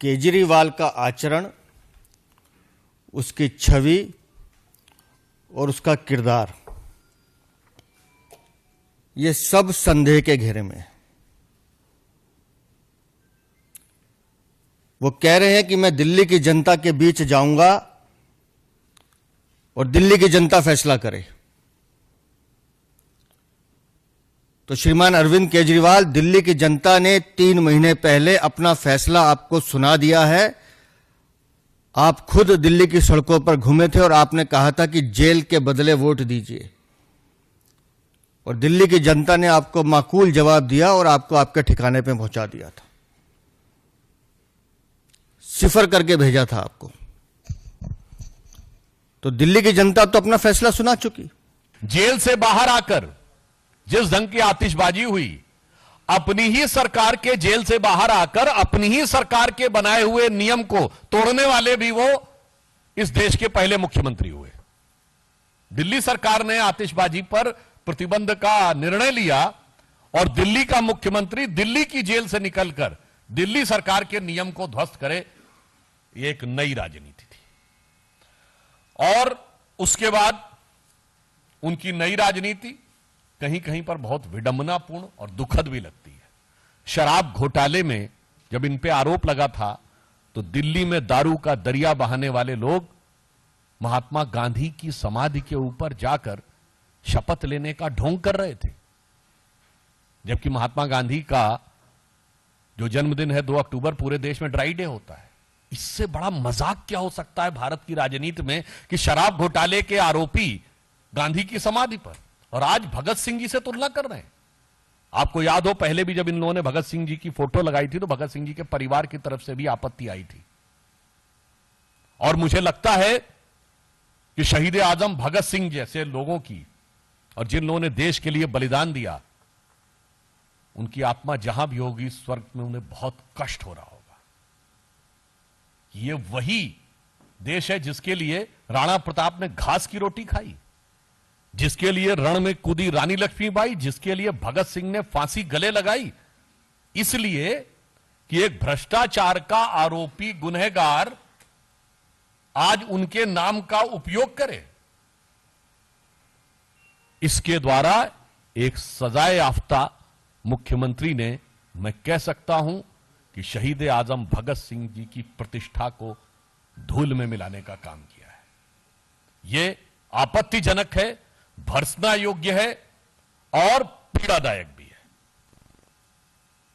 केजरीवाल का आचरण, उसकी छवि और उसका किरदार, ये सब संदेह के घेरे में है। वो कह रहे हैं कि मैं दिल्ली की जनता के बीच जाऊंगा और दिल्ली की जनता फैसला करे। तो श्रीमान अरविंद केजरीवाल, दिल्ली की जनता ने 3 महीने पहले अपना फैसला आपको सुना दिया है। आप खुद दिल्ली की सड़कों पर घूमे थे और आपने कहा था कि जेल के बदले वोट दीजिए, और दिल्ली की जनता ने आपको माकूल जवाब दिया और आपको आपके ठिकाने पे पहुंचा दिया था, सिफर करके भेजा था आपको। तो दिल्ली की जनता तो अपना फैसला सुना चुकी। जेल से बाहर आकर जिस ढंग की आतिशबाजी हुई, अपनी ही सरकार के जेल से बाहर आकर अपनी ही सरकार के बनाए हुए नियम को तोड़ने वाले भी वो इस देश के पहले मुख्यमंत्री हुए। दिल्ली सरकार ने आतिशबाजी पर प्रतिबंध का निर्णय लिया और दिल्ली का मुख्यमंत्री दिल्ली की जेल से निकलकर दिल्ली सरकार के नियम को ध्वस्त करे, ये एक नई राजनीति थी। और उसके बाद उनकी नई राजनीति कहीं कहीं पर बहुत विडंबनापूर्ण और दुखद भी लगती है। शराब घोटाले में जब इन पे आरोप लगा था तो दिल्ली में दारू का दरिया बहाने वाले लोग महात्मा गांधी की समाधि के ऊपर जाकर शपथ लेने का ढोंग कर रहे थे, जबकि महात्मा गांधी का जो जन्मदिन है 2 अक्टूबर पूरे देश में ड्राई डे होता है। इससे बड़ा मजाक क्या हो सकता है भारत की राजनीति में कि शराब घोटाले के आरोपी गांधी की समाधि पर, और आज भगत सिंह जी से तुलना कर रहे हैं। आपको याद हो, पहले भी जब इन लोगों ने भगत सिंह जी की फोटो लगाई थी तो भगत सिंह जी के परिवार की तरफ से भी आपत्ति आई थी। और मुझे लगता है कि शहीद आजम भगत सिंह जैसे लोगों की, और जिन लोगों ने देश के लिए बलिदान दिया, उनकी आत्मा जहां भी होगी स्वर्ग में उन्हें बहुत कष्ट हो रहा होगा। ये वही देश है जिसके लिए राणा प्रताप ने घास की रोटी खाई, जिसके लिए रण में कूदी रानी लक्ष्मीबाई, जिसके लिए भगत सिंह ने फांसी गले लगाई, इसलिए कि एक भ्रष्टाचार का आरोपी गुनहगार आज उनके नाम का उपयोग करे। इसके द्वारा एक सजाए याफ्ता मुख्यमंत्री ने, मैं कह सकता हूं कि शहीद आजम भगत सिंह जी की प्रतिष्ठा को धूल में मिलाने का काम किया है। यह आपत्तिजनक है, भर्त्सना योग्य है और पीड़ादायक भी है।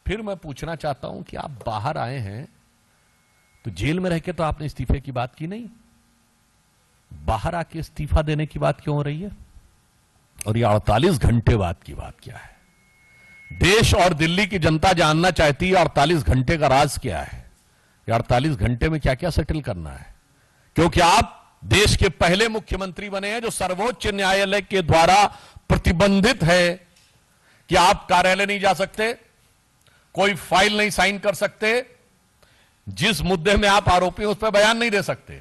फिर मैं पूछना चाहता हूं कि आप बाहर आए हैं तो जेल में रह के तो आपने इस्तीफे की बात की नहीं, बाहर आके इस्तीफा देने की बात क्यों हो रही है? और ये 48 घंटे बाद की बात क्या है? देश और दिल्ली की जनता जानना चाहती है 48 घंटे का राज क्या है, ये 48 घंटे में क्या क्या सेटल करना है। क्योंकि आप देश के पहले मुख्यमंत्री बने हैं जो सर्वोच्च न्यायालय के द्वारा प्रतिबंधित है कि आप कार्यालय नहीं जा सकते, कोई फाइल नहीं साइन कर सकते, जिस मुद्दे में आप आरोपी हैं उस पर बयान नहीं दे सकते।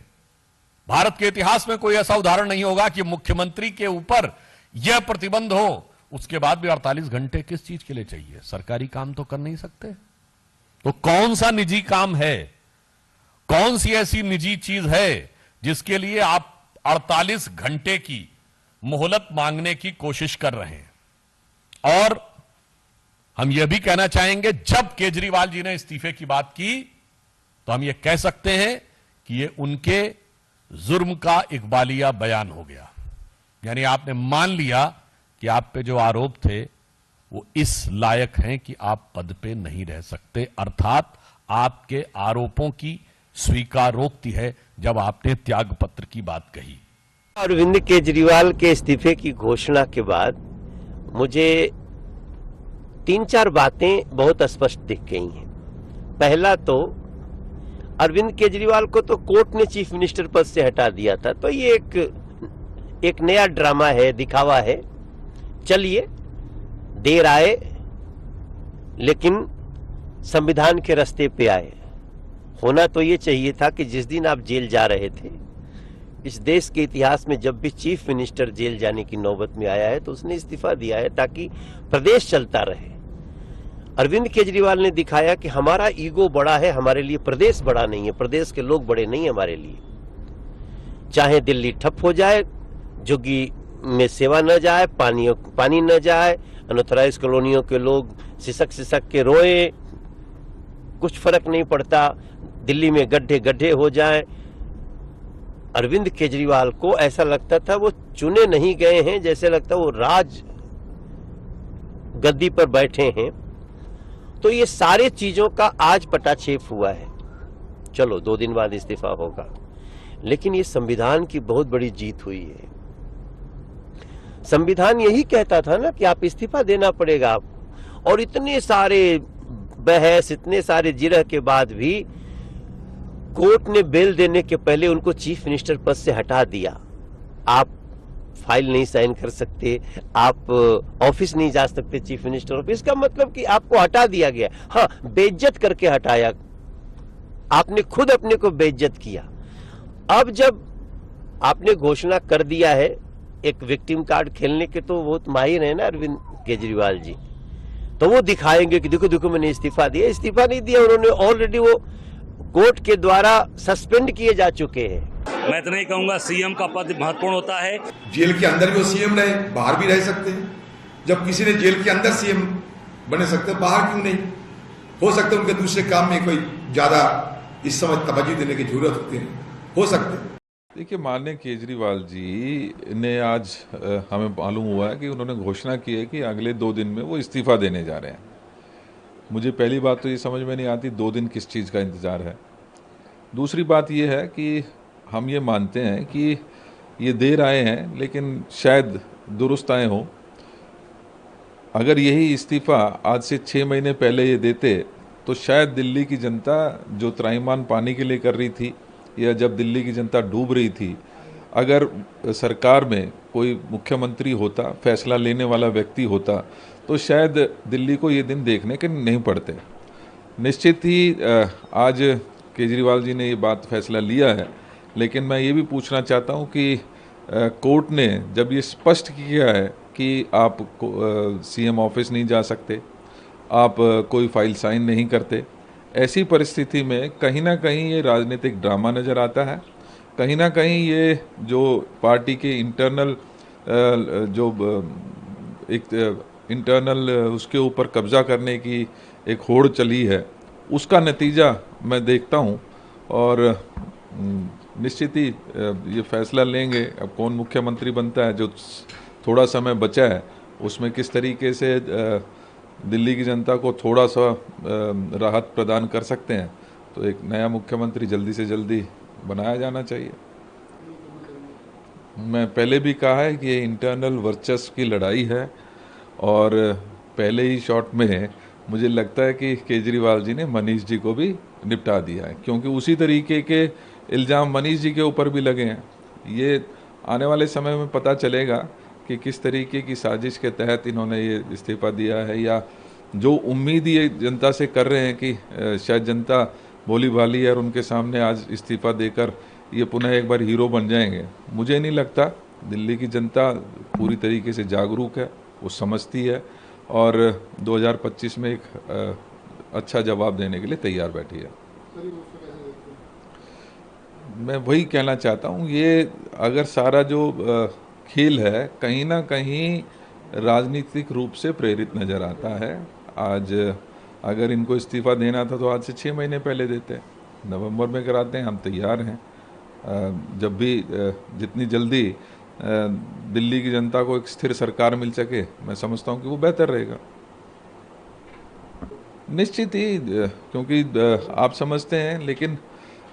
भारत के इतिहास में कोई ऐसा उदाहरण नहीं होगा कि मुख्यमंत्री के ऊपर यह प्रतिबंध हो, उसके बाद भी 48 घंटे किस चीज के लिए चाहिए? सरकारी काम तो कर नहीं सकते, तो कौन सा निजी काम है, कौन सी ऐसी निजी चीज है जिसके लिए आप 48 घंटे की मोहलत मांगने की कोशिश कर रहे हैं? और हम यह भी कहना चाहेंगे, जब केजरीवाल जी ने इस्तीफे की बात की तो हम यह कह सकते हैं कि यह उनके जुर्म का इकबालिया बयान हो गया। यानी आपने मान लिया कि आप पे जो आरोप थे वो इस लायक हैं कि आप पद पे नहीं रह सकते, अर्थात आपके आरोपों की स्वीकारोक्ति है जब आपने त्याग पत्र की बात कही। अरविंद केजरीवाल के इस्तीफे की घोषणा के बाद मुझे 3-4 बातें बहुत स्पष्ट दिख गई हैं। पहला तो अरविंद केजरीवाल को तो कोर्ट ने चीफ मिनिस्टर पद से हटा दिया था, तो ये एक नया ड्रामा है, दिखावा है। चलिए, देर आए लेकिन संविधान के रास्ते पे आए। होना तो ये चाहिए था कि जिस दिन आप जेल जा रहे थे, इस देश के इतिहास में जब भी चीफ मिनिस्टर जेल जाने की नौबत में आया है तो उसने इस्तीफा दिया है ताकि प्रदेश चलता रहे। अरविंद केजरीवाल ने दिखाया कि हमारा ईगो बड़ा है, हमारे लिए प्रदेश बड़ा नहीं है, प्रदेश के लोग बड़े नहीं है हमारे लिए। चाहे दिल्ली ठप हो जाए, झुग्गी में सेवा न जाए, पानी न जाए, अनऑथराइज कॉलोनियों के लोग सिसक सिसक के रोए, कुछ फर्क नहीं पड़ता, दिल्ली में गड्ढे गड्ढे हो जाए। अरविंद केजरीवाल को ऐसा लगता था वो चुने नहीं गए हैं, जैसे लगता वो राज गद्दी पर बैठे हैं। तो ये सारे चीजों का आज पटाक्षेप हुआ है। चलो 2 दिन बाद इस्तीफा होगा, लेकिन ये संविधान की बहुत बड़ी जीत हुई है। संविधान यही कहता था ना कि आप इस्तीफा देना पड़ेगा आपको, और इतने सारे बहस, इतने सारे जिरह के बाद भी कोर्ट ने बेल देने के पहले उनको चीफ मिनिस्टर पद से हटा दिया। आप फाइल नहीं साइन कर सकते, आप ऑफिस नहीं जा सकते चीफ मिनिस्टर ऑफिस का, मतलब कि आपको हटा दिया गया। हाँ, बेइज्जत करके हटाया, आपने खुद अपने को बेइज्जत किया। अब जब आपने घोषणा कर दिया है, एक विक्टिम कार्ड खेलने के तो बहुत माहिर है ना अरविंद केजरीवाल जी, तो वो दिखाएंगे कि देखो देखो मैंने इस्तीफा दिया। इस्तीफा नहीं दिया उन्होंने, ऑलरेडी वो कोर्ट के द्वारा सस्पेंड किए जा चुके हैं। मैं इतना ही कहूंगा, सीएम का पद महत्वपूर्ण होता है। जेल के अंदर भी वो सीएम रहे, बाहर भी रह सकते हैं। जब किसी ने जेल के अंदर सीएम बने सकते, बाहर क्यों नहीं हो सकते? उनके दूसरे काम में कोई ज्यादा इस समय तवज्जो देने की जरूरत होती है, हो सकते। देखिए, माननीय केजरीवाल जी ने आज हमें मालूम हुआ है कि उन्होंने घोषणा की है कि अगले 2 दिन में वो इस्तीफा देने जा रहे हैं। मुझे पहली बात तो ये समझ में नहीं आती 2 दिन किस चीज़ का इंतज़ार है। दूसरी बात ये है कि हम ये मानते हैं कि ये देर आए हैं, लेकिन शायद दुरुस्त आए हों। अगर यही इस्तीफ़ा आज से 6 महीने पहले ये देते तो शायद दिल्ली की जनता जो त्राहिमाम पानी के लिए कर रही थी, या जब दिल्ली की जनता डूब रही थी, अगर सरकार में कोई मुख्यमंत्री होता, फैसला लेने वाला व्यक्ति होता, तो शायद दिल्ली को ये दिन देखने के नहीं पड़ते। निश्चित ही आज केजरीवाल जी ने ये बात फैसला लिया है, लेकिन मैं ये भी पूछना चाहता हूँ कि कोर्ट ने जब ये स्पष्ट किया है कि आप सीएम ऑफिस नहीं जा सकते, आप कोई फाइल साइन नहीं करते, ऐसी परिस्थिति में कहीं ना कहीं ये राजनीतिक ड्रामा नज़र आता है। कहीं ना कहीं ये जो पार्टी के इंटरनल जो एक इंटरनल उसके ऊपर कब्जा करने की एक होड़ चली है, उसका नतीजा मैं देखता हूँ। और निश्चित ही ये फैसला लेंगे, अब कौन मुख्यमंत्री बनता है, जो थोड़ा समय बचा है उसमें किस तरीके से दिल्ली की जनता को थोड़ा सा राहत प्रदान कर सकते हैं, तो एक नया मुख्यमंत्री जल्दी से जल्दी बनाया जाना चाहिए। मैं पहले भी कहा है कि ये इंटरनल वर्चस्व की लड़ाई है, और पहले ही शॉट में मुझे लगता है कि केजरीवाल जी ने मनीष जी को भी निपटा दिया है, क्योंकि उसी तरीके के इल्ज़ाम मनीष जी के ऊपर भी लगे हैं। ये आने वाले समय में पता चलेगा कि किस तरीके की साजिश के तहत इन्होंने ये इस्तीफ़ा दिया है, या जो उम्मीद ये जनता से कर रहे हैं कि शायद जनता भोली भाली है और उनके सामने आज इस्तीफ़ा देकर ये पुनः एक बार हीरो बन जाएंगे। मुझे नहीं लगता। दिल्ली की जनता पूरी तरीके से जागरूक है, वो समझती है, और 2025 में एक अच्छा जवाब देने के लिए तैयार बैठी है। मैं वही कहना चाहता हूँ, ये अगर सारा जो खेल है कहीं ना कहीं राजनीतिक रूप से प्रेरित नज़र आता है। आज अगर इनको इस्तीफ़ा देना था तो आज से 6 महीने पहले देते, नवंबर में कराते हैं, हम तैयार हैं। जब भी जितनी जल्दी दिल्ली की जनता को एक स्थिर सरकार मिल सके, मैं समझता हूं कि वो बेहतर रहेगा। निश्चित ही, क्योंकि आप समझते हैं, लेकिन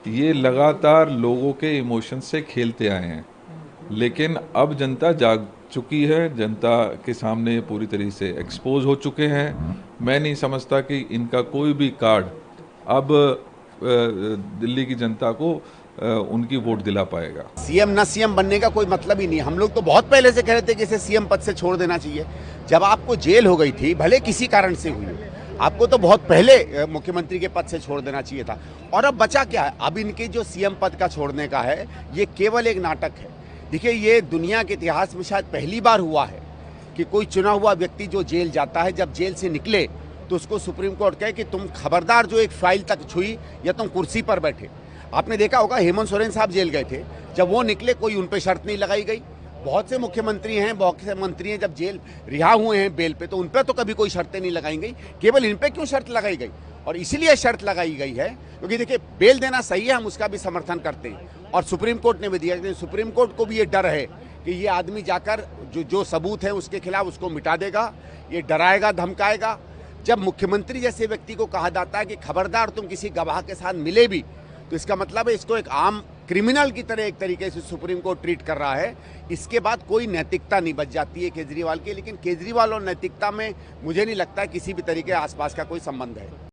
ये लगातार लोगों के इमोशन से खेलते आए हैं, लेकिन अब जनता जाग चुकी है, जनता के सामने पूरी तरीके से एक्सपोज हो चुके हैं। मैं नहीं समझता कि इनका कोई भी कार्ड अब दिल्ली की जनता को उनकी वोट दिला पाएगा। सीएम ना सीएम बनने का कोई मतलब ही नहीं। हम लोग तो बहुत पहले से कह रहे थे कि इसे सीएम पद से छोड़ देना चाहिए। जब आपको जेल हो गई थी, भले किसी कारण से हुई, आपको तो बहुत पहले मुख्यमंत्री के पद से छोड़ देना चाहिए था। और अब बचा क्या है? अब इनके जो सीएम पद का छोड़ने का है, ये केवल एक नाटक है। देखिए, ये दुनिया के इतिहास में शायद पहली बार हुआ है कि कोई चुना हुआ व्यक्ति जो जेल जाता है, जब जेल से निकले तो उसको सुप्रीम कोर्ट कहे कि तुम खबरदार जो एक फाइल तक छुई या तुम कुर्सी पर बैठे। आपने देखा होगा हेमंत सोरेन साहब जेल गए थे, जब वो निकले कोई उन पे शर्त नहीं लगाई गई। बहुत से मुख्यमंत्री हैं, बहुत से मंत्री हैं, जब जेल रिहा हुए हैं बेल पे, तो उन पे तो कभी कोई शर्तें नहीं लगाई गई, केवल इन पे क्यों शर्त लगाई गई? और इसीलिए शर्त लगाई गई है क्योंकि देखिए बेल देना सही है, हम उसका भी समर्थन करते हैं और सुप्रीम कोर्ट ने भी दिया। सुप्रीम कोर्ट को भी ये डर है कि ये आदमी जाकर जो सबूत है उसके खिलाफ उसको मिटा देगा, ये डराएगा धमकाएगा। जब मुख्यमंत्री जैसे व्यक्ति को कहा जाता है कि खबरदार तुम किसी गवाह के साथ मिले भी, तो इसका मतलब है इसको एक आम क्रिमिनल की तरह एक तरीके से सुप्रीम कोर्ट ट्रीट कर रहा है। इसके बाद कोई नैतिकता नहीं बच जाती है केजरीवाल की, लेकिन केजरीवाल और नैतिकता में मुझे नहीं लगता किसी भी तरीके आसपास का कोई संबंध है।